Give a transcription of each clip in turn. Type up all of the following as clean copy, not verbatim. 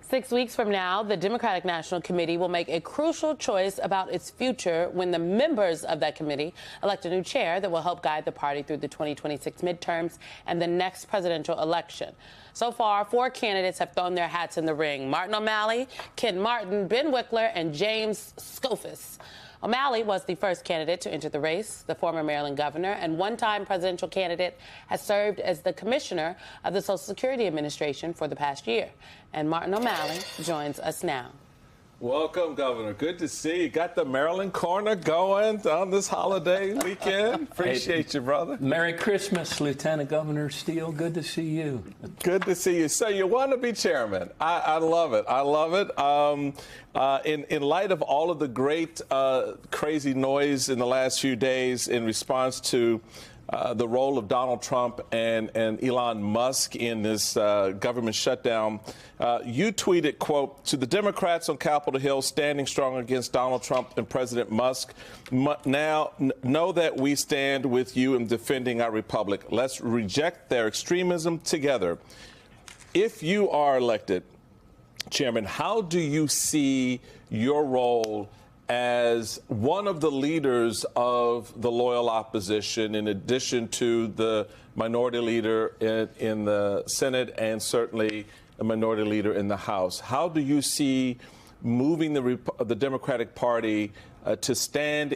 6 weeks from now, the Democratic National Committee will make a crucial choice about its future when the members of that committee elect a new chair that will help guide the party through the 2026 midterms and the next presidential election. So far, 4 candidates have thrown their hats in the ring: Martin O'Malley, Ken Martin, Ben Wickler, and James Skoufis. O'Malley was the first candidate to enter the race. The former Maryland governor and one-time presidential candidate has served as the commissioner of the Social Security Administration for the past year. And Martin O'Malley joins us now. Welcome, Governor. Good to see you. Got the Maryland corner going on this holiday weekend. Appreciate you, brother. Merry Christmas, Lieutenant Governor Steele. Good to see you. Good to see you. So you want to be chairman. I love it. I love it. In light of all of the great crazy noise in the last few days in response to the role of Donald Trump and Elon Musk in this government shutdown, you tweeted, quote, "To the Democrats on Capitol Hill standing strong against Donald Trump and President Musk, now know that we stand with you in defending our republic. Let's reject their extremism together." If you are elected chairman, how do you see your role as one of the leaders of the loyal opposition, in addition to the minority leader in the Senate and certainly a minority leader in the House? How do you see moving the Democratic Party to stand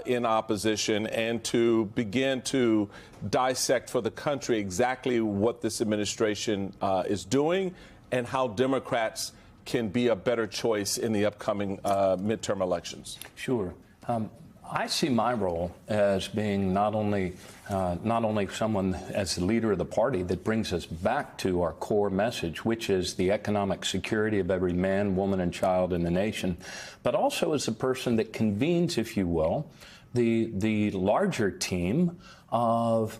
in opposition and to begin to dissect for the country exactly what this administration is doing and how Democrats can be a better choice in the upcoming midterm elections? Sure. I see my role as being not only someone as the leader of the party that brings us back to our core message, which is the economic security of every man, woman, and child in the nation, but also as a person that convenes, if you will, the larger team of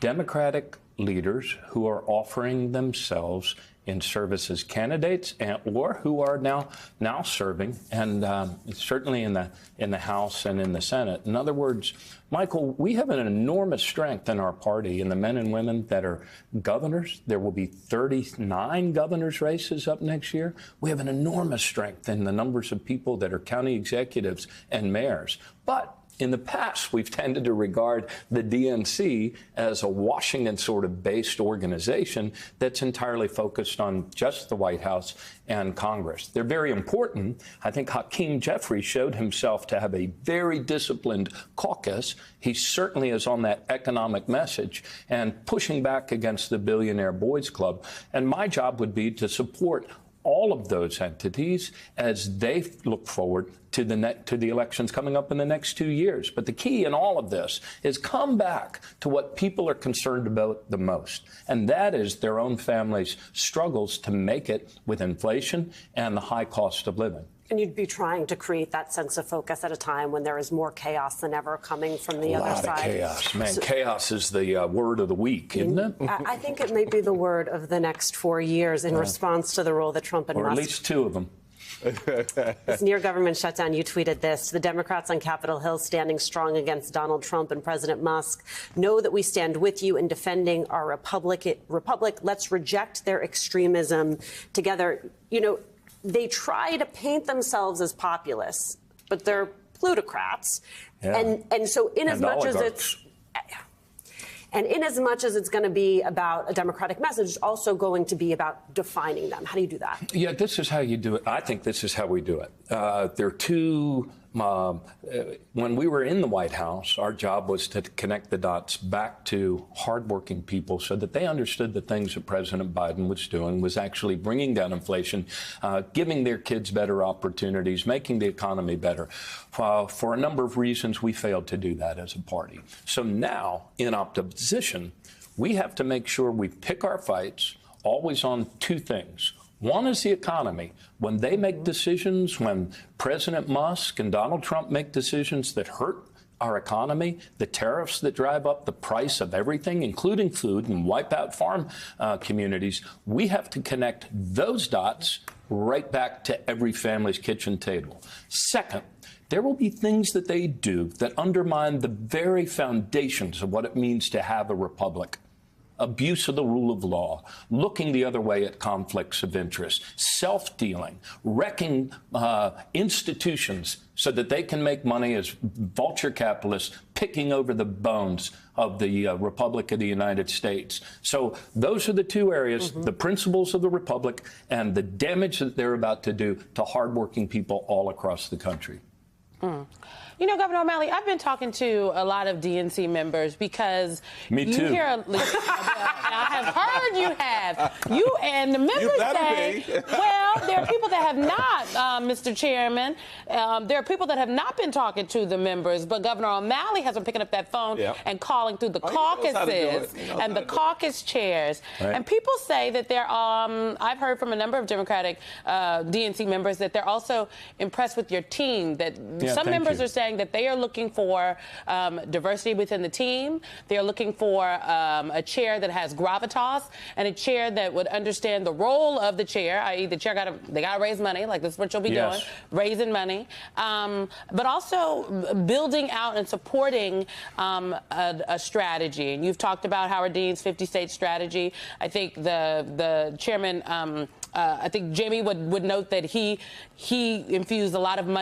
Democratic leaders who are offering themselves in service as candidates or who are now serving, and certainly in the House and in the Senate. In other words, Michael, we have an enormous strength in our party in the men and women that are governors. There will be 39 governors' races up next year. We have an enormous strength in the numbers of people that are county executives and mayors. But in the past, we've tended to regard the DNC as a Washington sort of based organization that's entirely focused on just the White House and Congress. They're very important. I think Hakeem Jeffries showed himself to have a very disciplined caucus. He certainly is on that economic message and pushing back against the Billionaire Boys Club. And my job would be to support all of those entities as they look forward to the elections coming up in the next 2 years. But the key in all of this is come back to what people are concerned about the most, and that is their own families' struggles to make it with inflation and the high cost of living. And you'd be trying to create that sense of focus at a time when there is more chaos than ever coming from the other side. A lot of chaos. Man, chaos is the word of the week, isn't it? I think it may be the word of the next 4 years in response to the role that Trump and Musk. Or at least 2 of them. This near government shutdown, you tweeted this: "The Democrats on Capitol Hill standing strong against Donald Trump and President Musk know that we stand with you in defending our republic. Let's reject their extremism together." You know, they try to paint themselves as populists, but they're plutocrats. Yeah. And so in as much as it's going to be about a democratic message, it's also going to be about defining them. How do you do that? Yeah, this is how you do it. I think this is how we do it. There are two. When we were in the White House, our job was to connect the dots back to hardworking people so that they understood the things that President Biden was doing was actually bringing down inflation, giving their kids better opportunities, making the economy better. For a number of reasons, we failed to do that as a party. So now, in opposition, we have to make sure we pick our fights always on 2 things. One is the economy. When they make decisions, when President Musk and Donald Trump make decisions that hurt our economy, the tariffs that drive up the price of everything, including food, and wipe out farm communities, we have to connect those dots right back to every family's kitchen table. Second, there will be things that they do that undermine the very foundations of what it means to have a republic. abuse of the rule of law, looking the other way at conflicts of interest, self-dealing, wrecking institutions so that they can make money as vulture capitalists, picking over the bones of the Republic of the United States. So those are the two areas, the principles of the Republic and the damage that they're about to do to hardworking people all across the country. You know, Governor O'Malley, I've been talking to a lot of DNC members because Me too. You hear, I have heard you have. You and the members say, well, there are people that have not, Mr. Chairman. There are people that have not been talking to the members, but Governor O'Malley has been picking up that phone and calling through the caucuses and the caucus chairs. Right. And people say that they're, I've heard from a number of Democratic DNC members that they're also impressed with your team, that some members are saying that they are looking for diversity within the team. They're looking for a chair that has gravitas and a chair that would understand the role of the chair, i.e. the chair they got to raise money, like this is what you'll be doing, raising money, but also building out and supporting a strategy. And you've talked about Howard Dean's 50-state strategy. I think the chairman, I think Jamie would note that he infused a lot of money